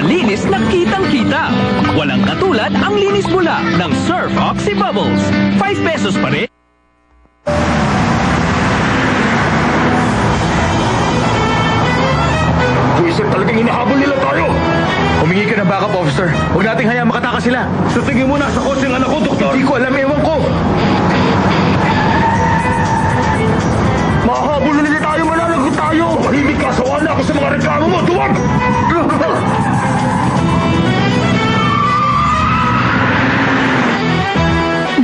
linis na kitang-kita. Walang katulad ang linis mula ng Surf Oxy Bubbles. 5 pesos pa rin. Buisit talagang hinahabol nila tayo. Humingi ka ng backup, officer. Huwag nating hayaan makatakas sila. Sa tingin mo nasa kotse ng anak ko, doktor? Hindi ko alam, ewan ko. Mahahabol na nila tayo, mananagot tayo. Mahimik ka, sawa na ako sa mga reklamo mo. Duwag!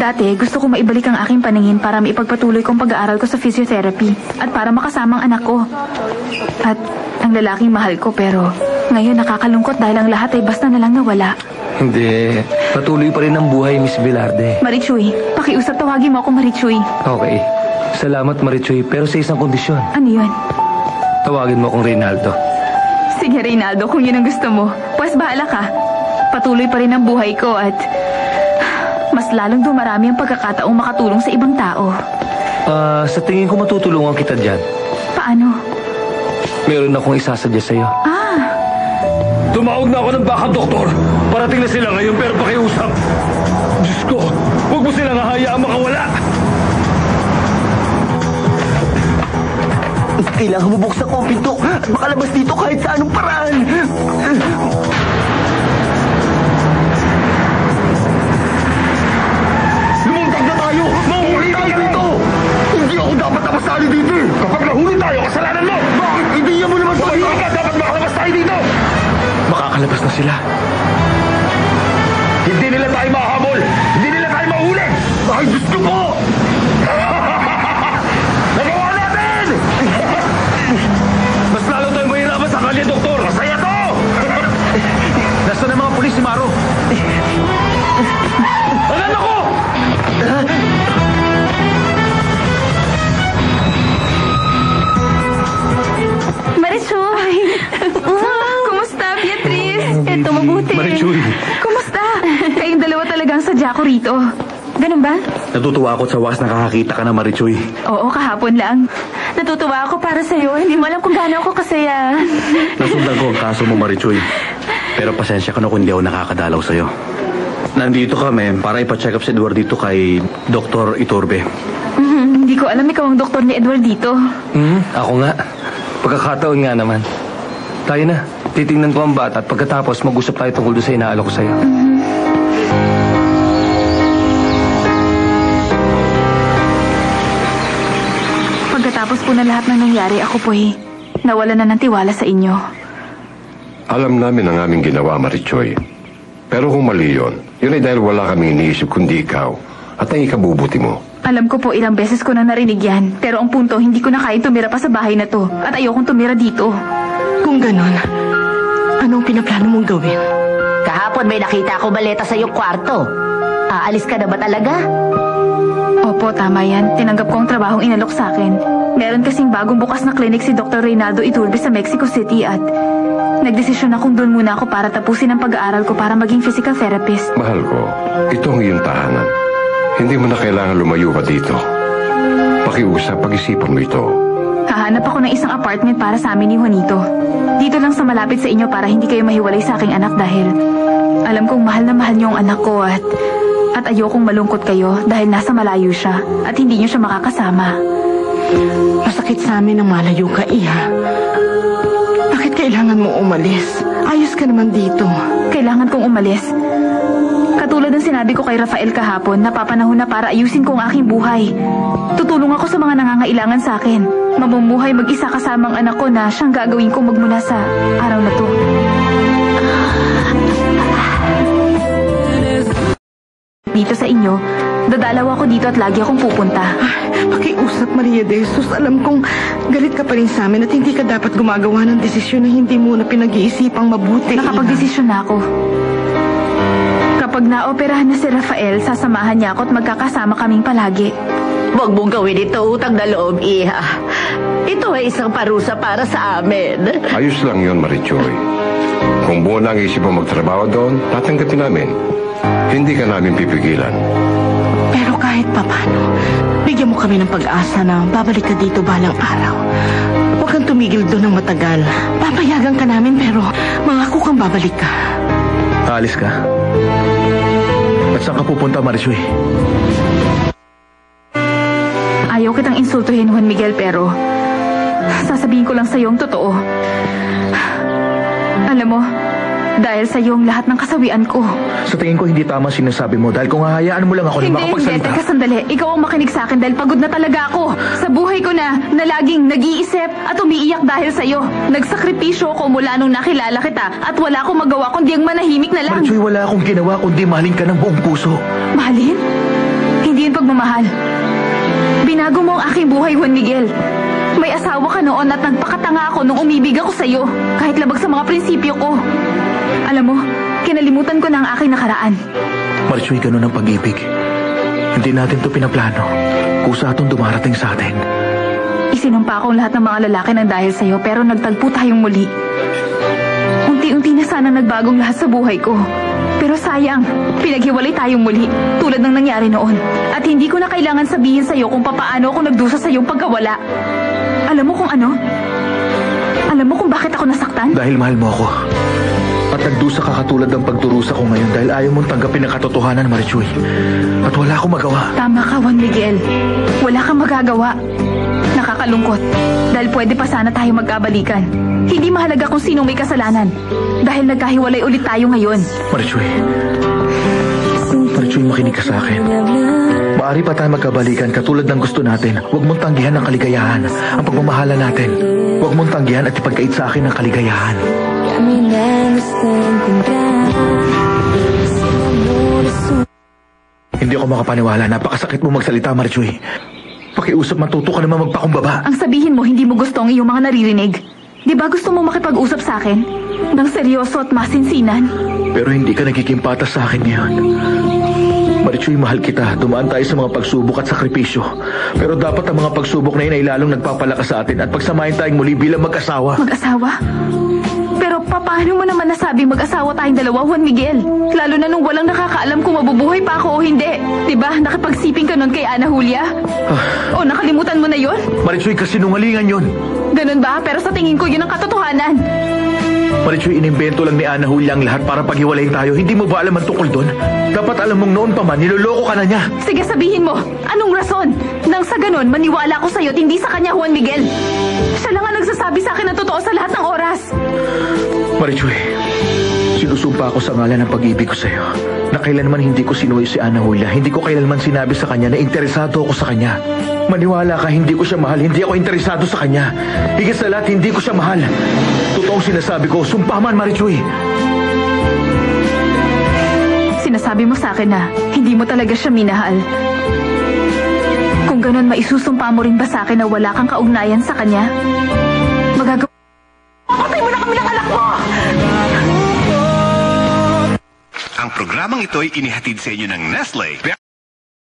Dati, gusto ko maibalik ang aking paningin para maipagpatuloy kong pag-aaral ko sa physiotherapy at para makasama ang anak ko. At ang lalaking mahal ko, pero ngayon nakakalungkot dahil ang lahat ay basta na lang nawala. Hindi. Patuloy pa rin ang buhay, Miss Velarde. Marichuy, pakiusap, tawagin mo ako Marichuy. Okay. Salamat, Marichuy, pero sa isang kondisyon. Ano yun? Tawagin mo akong Reynaldo. Sige, Reynaldo, kung yun ang gusto mo. Pues bahala ka. Patuloy pa rin ang buhay ko at mas lalong dumarami ang pagkakataong makatulong sa ibang tao. Sa tingin ko matutulungan kita dyan. Paano? Meron akong isasadya sa'yo. Tumawag na ako ng backup, doktor. Parating na sila ngayon, pero pakiusap. Diyos ko, huwag mo silang hahayaang makawala. Kailangan mo buksan ko ang pinto at makalabas dito kahit sa anong paraan. Lumungtag na tayo! Mahuli tayo dito! Hindi ako dapat napasali dito eh! Kapag nahuli tayo, kasalanan mo! Bakit hindi mo naman sabi ka? Dapat makalabas tayo dito! Makakalabas na sila. Hindi nila tayo mahabol! Hindi nila tayo mahuli! Ay, Diyos ko po! Nagawa natin! Mas lalo tayo mahirapan sa kanya, doktor! Masaya to! Nasaan na mga pulis si Maro? Alam ako! Marichuy! Kumusta, Beatrice? Eto, mabuti. Marichuy. Kumusta? Kayong dalawa talagang sadya ko rito. Ganun ba? Natutuwa ako sa wakas nakakakita ka na, Marichuy. Oo, kahapon lang. Natutuwa ako para sa'yo. Hindi mo alam kung gaano ako kasaya. Nasundan ko ang kaso mo, Marichuy. Pero pasensya ka na kung hindi ako nakakadalaw sa'yo. Nandito kami para ipacheck up si Edward dito kay Dr. Iturbe. Hindi ko alam ikaw ang doktor ni Edward dito. Ako nga. Pagkakataon nga naman. Tayo na. Titingnan ko ang bata at pagkatapos mag-usap tayo tungkol doon sa inaalok ko sa'yo. Pagkatapos po na lahat ng nangyari, ako po'y nawala na ng tiwala sa inyo. Alam namin ang aming ginawa, Marichoy. Pero kung mali yun ay dahil wala kaming iniisip kundi ikaw at ang ikabubuti mo. Alam ko po ilang beses ko na narinig yan. Pero ang punto, hindi ko na kaya tumira pa sa bahay na to. At ayokong tumira dito. Kung ganon, anong pinaplano mong gawin? Kahapon may nakita ako baleta sa iyong kwarto. Aalis ka na ba talaga? Opo, tama yan. Tinanggap ko ang trabahong inalok sa akin. Meron kasing bagong bukas na clinic si Dr. Reynaldo Iturbe sa Mexico City at nagdesisyon akong doon muna ako para tapusin ang pag-aaral ko para maging physical therapist. Mahal ko, ito ang iyong tahanan. Hindi mo na kailangan lumayo pa dito. Pakiusap, pag-isipan mo ito. Hahanap ako ng isang apartment para sa amin ni Juanito. Dito lang sa malapit sa inyo para hindi kayo mahiwalay sa aking anak dahil alam kong mahal na mahal niyo ang anak ko at ayokong malungkot kayo dahil nasa malayo siya at hindi niyo siya makakasama. Masakit sa amin ang malayo ka, Iha. Bakit kailangan mo umalis? Ayos ka naman dito. Kailangan kong umalis. Katulad ng sinabi ko kay Rafael kahapon, napapanahon na para ayusin ko ang aking buhay. Tutulong ako sa mga nangangailangan sa akin. Mamumuhay mag-isa kasama ang anak ko na siyang gagawin ko magmula sa araw na to. Dito sa inyo, dadalaw ako dito at lagi akong pupunta. Pakiusap, Maria de Jesus. Alam kong galit ka pa rin sa amin at hindi ka dapat gumagawa ng desisyon na hindi mo na pinag-iisipang mabuti. Nakapag-desisyon na ako. Kapag naoperahan na si Rafael, sasamahan niya ako at magkakasama kaming palagi. Huwag mong gawin ito utang na loob, Iha. Ito ay isang parusa para sa amin. Ayos lang yun, Marichoy. Kung buo na ang isip mo magtrabaho doon, tatanggapin namin. Hindi ka namin pipigilan. Pero kahit papano, bigyan mo kami ng pag-asa na babalik ka dito balang araw. Huwag kang tumigil doon ng matagal. Papayagan ka namin pero mangako kang babalik ka. Aalis ka? At saan ka pupunta, Marichoy? Ayaw kitang insultuhin, Juan Miguel, pero sasabihin ko lang sa'yo ang totoo. Alam mo, dahil sa'yo ang lahat ng kasawian ko. Sa tingin ko hindi tama sinasabi mo dahil kung hahayaan mo lang ako na makapagsalita. Hindi, teka sandali. Ikaw ang makinig sa akin dahil pagod na talaga ako. Sa buhay ko na laging nag-iisip at umiiyak dahil sa'yo. Nagsakripisyo ako mula nung nakilala kita at wala akong magawa kundi ang manahimik na lang. Marichoy, wala akong ginawa kundi mahalin ka ng buong puso. Mahalin? Hindi yun pagmamahal. Binago mo ang aking buhay, Juan Miguel. May asawa ka noon at nagpakatanga ako nung umibig ako sa'yo. Kahit labag sa mga prinsipyo ko. Alam mo, kinalimutan ko na ang aking nakaraan. Marichoy, ganun ang pag-ibig. Hindi natin to pinaplano. Kusa itong dumarating sa atin. Isinumpa ko ang lahat ng mga lalaki ng dahil sa'yo pero nagtagpo tayong muli. Unti-unti na sana nagbagong lahat sa buhay ko. Pero sayang, pinaghiwalay tayong muli tulad ng nangyari noon. At hindi ko na kailangan sabihin sa'yo kung papaano ako nagdusa sa iyong pagkawala. Alam mo kung ano? Alam mo kung bakit ako nasaktan? Dahil mahal mo ako. At nagdusa ka katulad ng pagdurusa ko ngayon dahil ayaw mong tanggapin ang katotohanan, Marichoy. At wala akong magawa. Tama ka, Juan Miguel. Wala kang magagawa. Nakakalungkot. Dahil pwede pa sana tayo magkabalikan. Hindi mahalaga kung sinong may kasalanan. Dahil nagkahiwalay ulit tayo ngayon. Marichoy. Marichoy, makinig ka sa akin. Maaari pa tayo magkabalikan katulad ng gusto natin. Huwag mong tanggihan ang kaligayahan. Ang pagmamahala natin. Huwag mong tanggihan at ipagkait sa akin ang kaligayahan. Hindi ako makapaniwala. Napakasakit mo magsalita, Marichoy. Pakiusap, matuto ka naman magpakumbaba. Ang sabihin mo, hindi mo gusto ang iyong mga naririnig. Di ba gusto mo makipag-usap sa akin? Nang seryoso at masinsinan? Pero hindi ka nagiging patas sa akin ngayon. Marichoy, mahal kita. Dumaan tayo sa mga pagsubok at sakripisyo. Pero dapat ang mga pagsubok na yun ay lalong nagpapalakas sa atin at pagsamahin tayong muli bilang mag-asawa. Mag-asawa? Pero paano mo naman nasabi mag-asawa tayong dalawa, Juan Miguel? Lalo na nung walang nakakaalam kung mabubuhay pa ako o hindi. Diba, nakipagsiping ka nun kay Ana Julia? O nakalimutan mo na yon? Marichoy, kasinungalingan yun. Ganun ba? Pero sa tingin ko yun ang katotohanan. Marichoy, inimbento lang ni Ana Julia ang lahat para paghiwalayin tayo. Hindi mo ba alam ang tungkol doon? Dapat alam mong noon pa man, niloloko ka na niya. Sige, sabihin mo, anong rason? Nang sa ganun, maniwala ko sa'yo at hindi sa kanya, Juan Miguel. Siya lang ang nagsasabi sa akin ng totoo sa lahat ng oras. Marichoy, sinusumpa ako sa ngalan ng pag-ibig ko sa'yo na kailanman hindi ko sinuwi si Ana Julia. Hindi ko kailanman sinabi sa kanya na interesado ako sa kanya. Maniwala ka, hindi ko siya mahal. Hindi ako interesado sa kanya. Higit sa lahat, hindi ko siya mahal. Totoong sinasabi ko, sumpaman, Marichoy. Sinasabi mo sa akin na hindi mo talaga siya minahal. Kung ganun, maisusumpa mo rin ba sa akin na wala kang kaugnayan sa kanya? Magagawa... Patay mo na kami ng anak mo! Ang programang ito ay inihatid sa inyo ng Nestle.